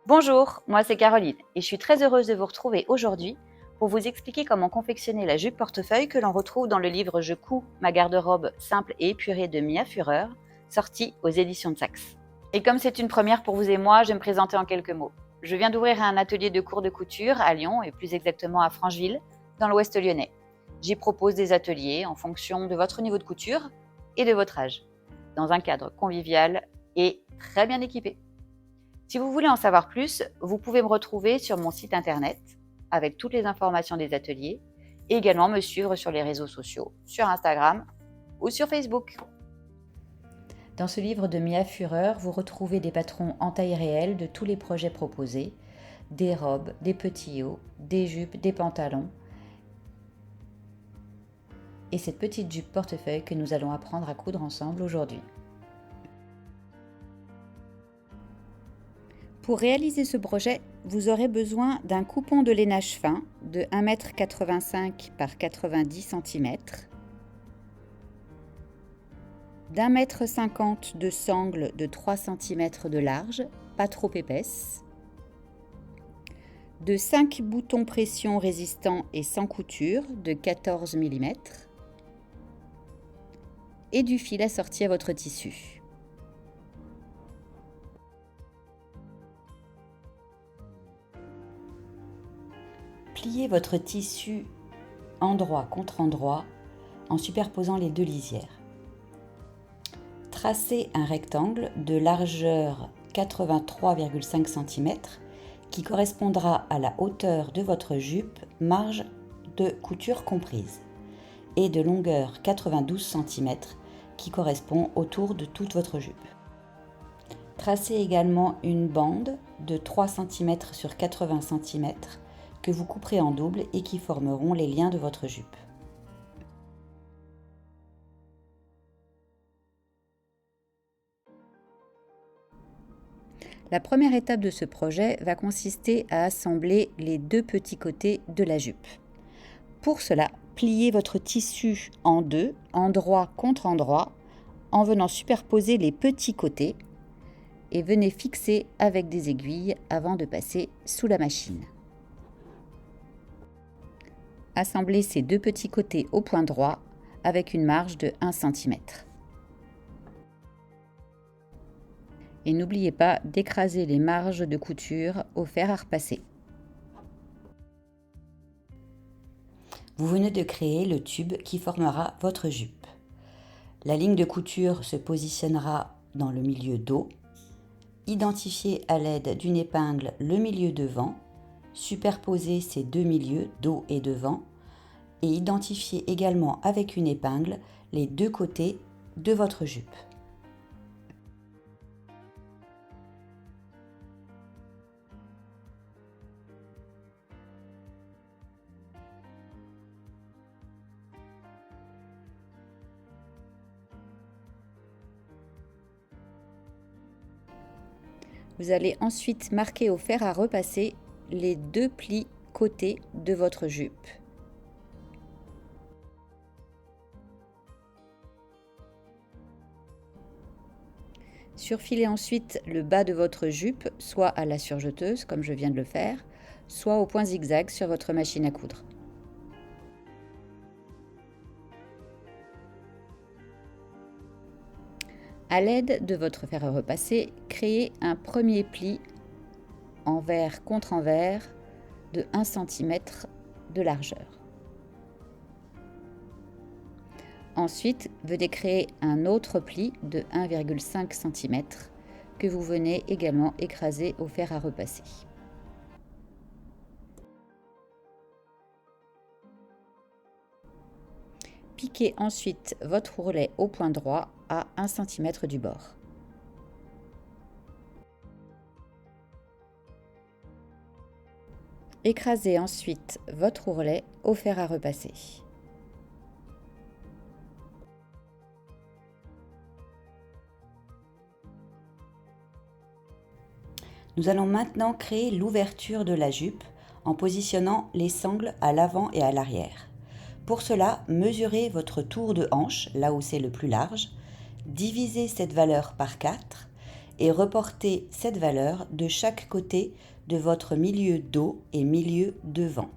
Bonjour, moi c'est Caroline et je suis très heureuse de vous retrouver aujourd'hui pour vous expliquer comment confectionner la jupe portefeuille que l'on retrouve dans le livre Je couds ma garde-robe simple et épurée de Mia Fureur, sorti aux éditions de Saks. Et comme c'est une première pour vous et moi, je vais me présenter en quelques mots. Je viens d'ouvrir un atelier de cours de couture à Lyon et plus exactement à Francheville, dans l'ouest lyonnais. J'y propose des ateliers en fonction de votre niveau de couture et de votre âge, dans un cadre convivial et très bien équipé. Si vous voulez en savoir plus, vous pouvez me retrouver sur mon site internet avec toutes les informations des ateliers et également me suivre sur les réseaux sociaux, sur Instagram ou sur Facebook. Dans ce livre de Mia Fureur, vous retrouvez des patrons en taille réelle de tous les projets proposés, des robes, des petits hauts, des jupes, des pantalons et cette petite jupe portefeuille que nous allons apprendre à coudre ensemble aujourd'hui. Pour réaliser ce projet, vous aurez besoin d'un coupon de lainage fin de 1,85 m par 90 cm, d'1,50 m de sangle de 3 cm de large, pas trop épaisse, de 5 boutons pression résistants et sans couture de 14 mm et du fil assorti à votre tissu. Pliez votre tissu endroit contre endroit en superposant les deux lisières. Tracez un rectangle de largeur 83,5 cm qui correspondra à la hauteur de votre jupe, marge de couture comprise, et de longueur 92 cm qui correspond autour de toute votre jupe. Tracez également une bande de 3 cm sur 80 cm que vous couperez en double et qui formeront les liens de votre jupe. La première étape de ce projet va consister à assembler les deux petits côtés de la jupe. Pour cela, pliez votre tissu en deux, endroit contre endroit, en venant superposer les petits côtés et venez fixer avec des aiguilles avant de passer sous la machine. Assemblez ces deux petits côtés au point droit avec une marge de 1 cm. Et n'oubliez pas d'écraser les marges de couture au fer à repasser. Vous venez de créer le tube qui formera votre jupe. La ligne de couture se positionnera dans le milieu dos. Identifiez à l'aide d'une épingle le milieu devant. Superposez ces deux milieux, dos et devant, et identifiez également avec une épingle les deux côtés de votre jupe. Vous allez ensuite marquer au fer à repasser les deux plis côtés de votre jupe. Surfilez ensuite le bas de votre jupe, soit à la surjeteuse, comme je viens de le faire, soit au point zigzag sur votre machine à coudre. À l'aide de votre fer à repasser, créez un premier pli envers contre envers de 1 cm de largeur. Ensuite, venez créer un autre pli de 1,5 cm que vous venez également écraser au fer à repasser. Piquez ensuite votre ourlet au point droit à 1 cm du bord. Écrasez ensuite votre ourlet au fer à repasser. Nous allons maintenant créer l'ouverture de la jupe en positionnant les sangles à l'avant et à l'arrière. Pour cela, mesurez votre tour de hanche, là où c'est le plus large, divisez cette valeur par 4 et reportez cette valeur de chaque côté de votre milieu dos et milieu devant.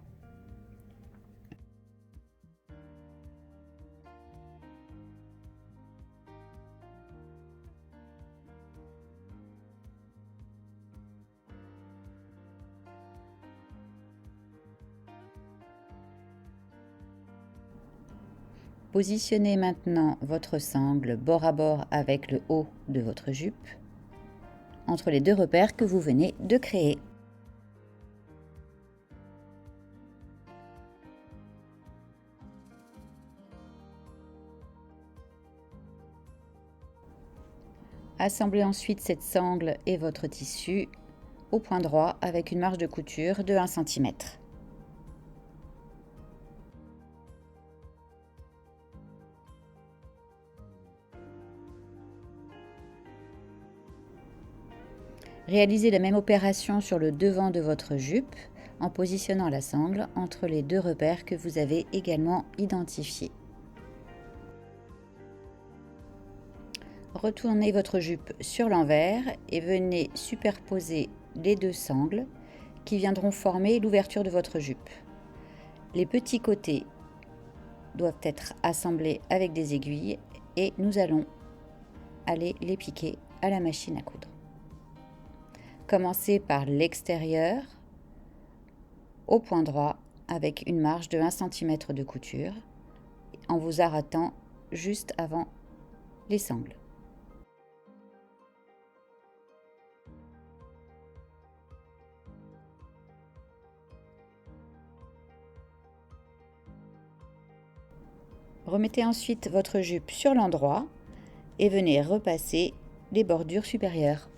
Positionnez maintenant votre sangle bord à bord avec le haut de votre jupe entre les deux repères que vous venez de créer. Assemblez ensuite cette sangle et votre tissu au point droit avec une marge de couture de 1 cm. Réalisez la même opération sur le devant de votre jupe en positionnant la sangle entre les deux repères que vous avez également identifiés. Retournez votre jupe sur l'envers et venez superposer les deux sangles qui viendront former l'ouverture de votre jupe. Les petits côtés doivent être assemblés avec des aiguilles et nous allons aller les piquer à la machine à coudre. Commencez par l'extérieur au point droit avec une marge de 1 cm de couture en vous arrêtant juste avant les sangles. Remettez ensuite votre jupe sur l'endroit et venez repasser les bordures supérieures.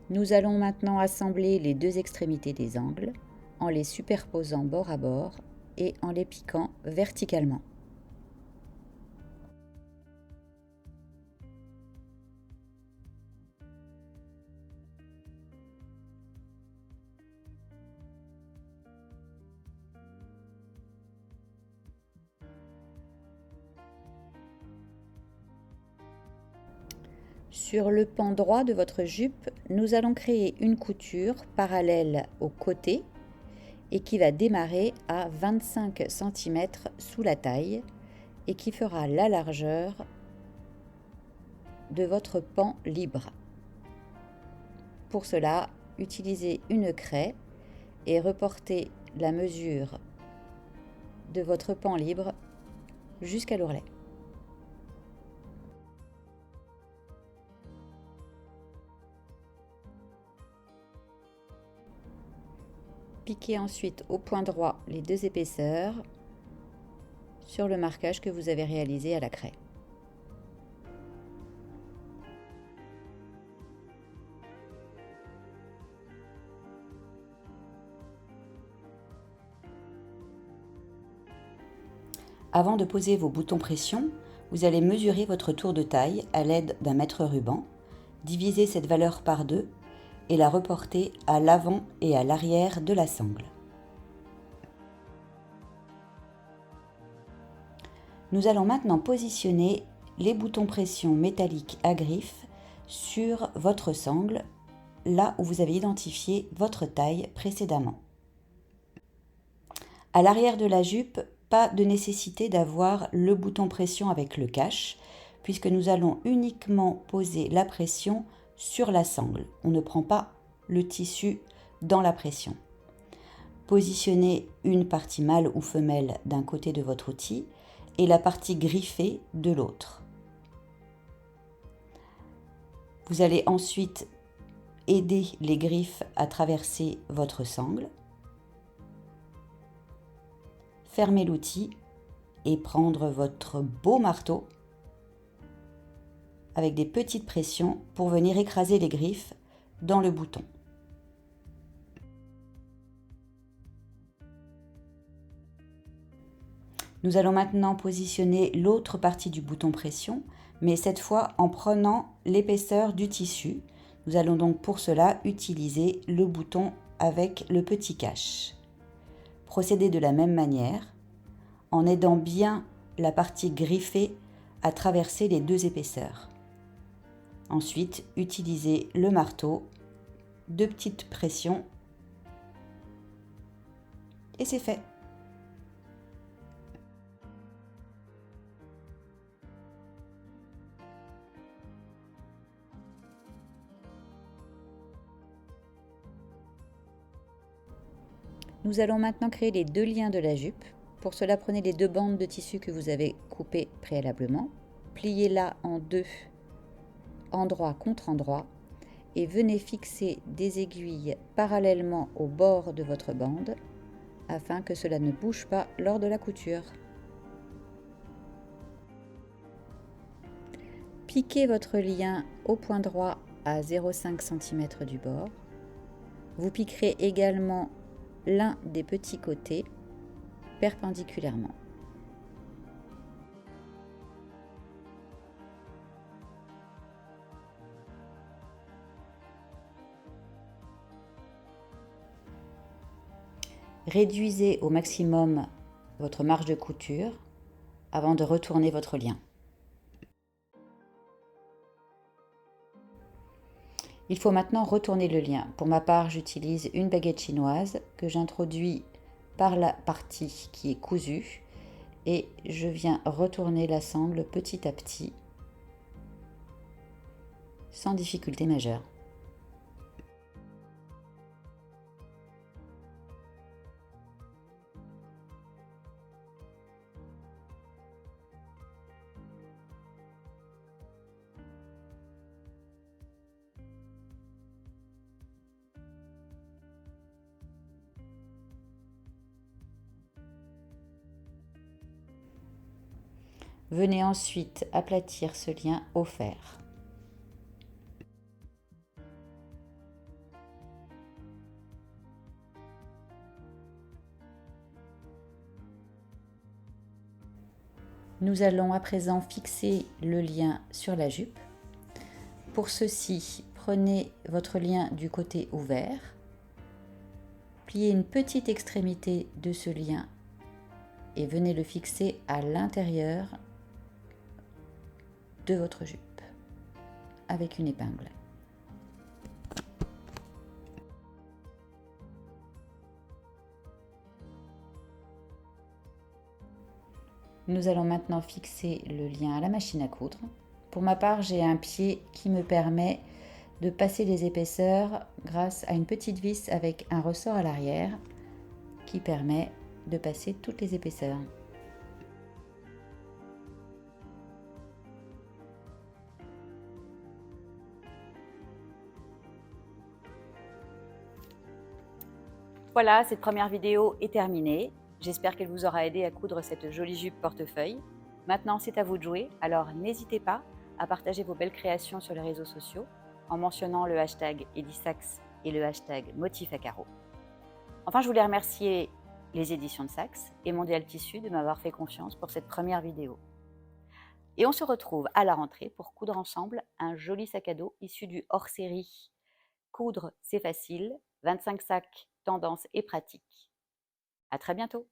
Nous allons maintenant assembler les deux extrémités des angles en les superposant bord à bord et en les piquant verticalement. Sur le pan droit de votre jupe, nous allons créer une couture parallèle au côté et qui va démarrer à 25 cm sous la taille et qui fera la largeur de votre pan libre. Pour cela, utilisez une craie et reportez la mesure de votre pan libre jusqu'à l'ourlet. Piquez ensuite au point droit les deux épaisseurs sur le marquage que vous avez réalisé à la craie. Avant de poser vos boutons pression, vous allez mesurer votre tour de taille à l'aide d'un mètre-ruban, diviser cette valeur par 2 et la reporter à l'avant et à l'arrière de la sangle. Nous allons maintenant positionner les boutons pression métalliques à griffes sur votre sangle, là où vous avez identifié votre taille précédemment. À l'arrière de la jupe, pas de nécessité d'avoir le bouton pression avec le cache, puisque nous allons uniquement poser la pression sur la sangle. On ne prend pas le tissu dans la pression. Positionnez une partie mâle ou femelle d'un côté de votre outil et la partie griffée de l'autre. Vous allez ensuite aider les griffes à traverser votre sangle. Fermez l'outil et prendre votre beau marteau avec des petites pressions pour venir écraser les griffes dans le bouton. Nous allons maintenant positionner l'autre partie du bouton pression, mais cette fois en prenant l'épaisseur du tissu. Nous allons donc pour cela utiliser le bouton avec le petit cache. Procédez de la même manière en aidant bien la partie griffée à traverser les deux épaisseurs. Ensuite, utilisez le marteau, 2 petites pressions et c'est fait. Nous allons maintenant créer les 2 liens de la jupe. Pour cela, prenez les 2 bandes de tissu que vous avez coupées préalablement, pliez-la en 2, endroit contre endroit, et venez fixer des aiguilles parallèlement au bord de votre bande afin que cela ne bouge pas lors de la couture. Piquez votre lien au point droit à 0,5 cm du bord. Vous piquerez également l'un des petits côtés perpendiculairement. Réduisez au maximum votre marge de couture avant de retourner votre lien. Il faut maintenant retourner le lien. Pour ma part, j'utilise une baguette chinoise que j'introduis par la partie qui est cousue et je viens retourner la sangle petit à petit sans difficulté majeure. Venez ensuite aplatir ce lien au fer. Nous allons à présent fixer le lien sur la jupe. Pour ceci, prenez votre lien du côté ouvert, pliez une petite extrémité de ce lien et venez le fixer à l'intérieur de votre jupe avec une épingle. Nous allons maintenant fixer le lien à la machine à coudre. Pour ma part, j'ai un pied qui me permet de passer les épaisseurs grâce à une petite vis avec un ressort à l'arrière qui permet de passer toutes les épaisseurs. Voilà, cette première vidéo est terminée. J'espère qu'elle vous aura aidé à coudre cette jolie jupe portefeuille. Maintenant, c'est à vous de jouer, alors n'hésitez pas à partager vos belles créations sur les réseaux sociaux en mentionnant le hashtag Edisax et le hashtag Motif à carreaux. Enfin, je voulais remercier les éditions de Sax et Mondial Tissu de m'avoir fait confiance pour cette première vidéo. Et on se retrouve à la rentrée pour coudre ensemble un joli sac à dos issu du hors-série Coudre, c'est facile, 25 sacs, tendance et pratique. À très bientôt!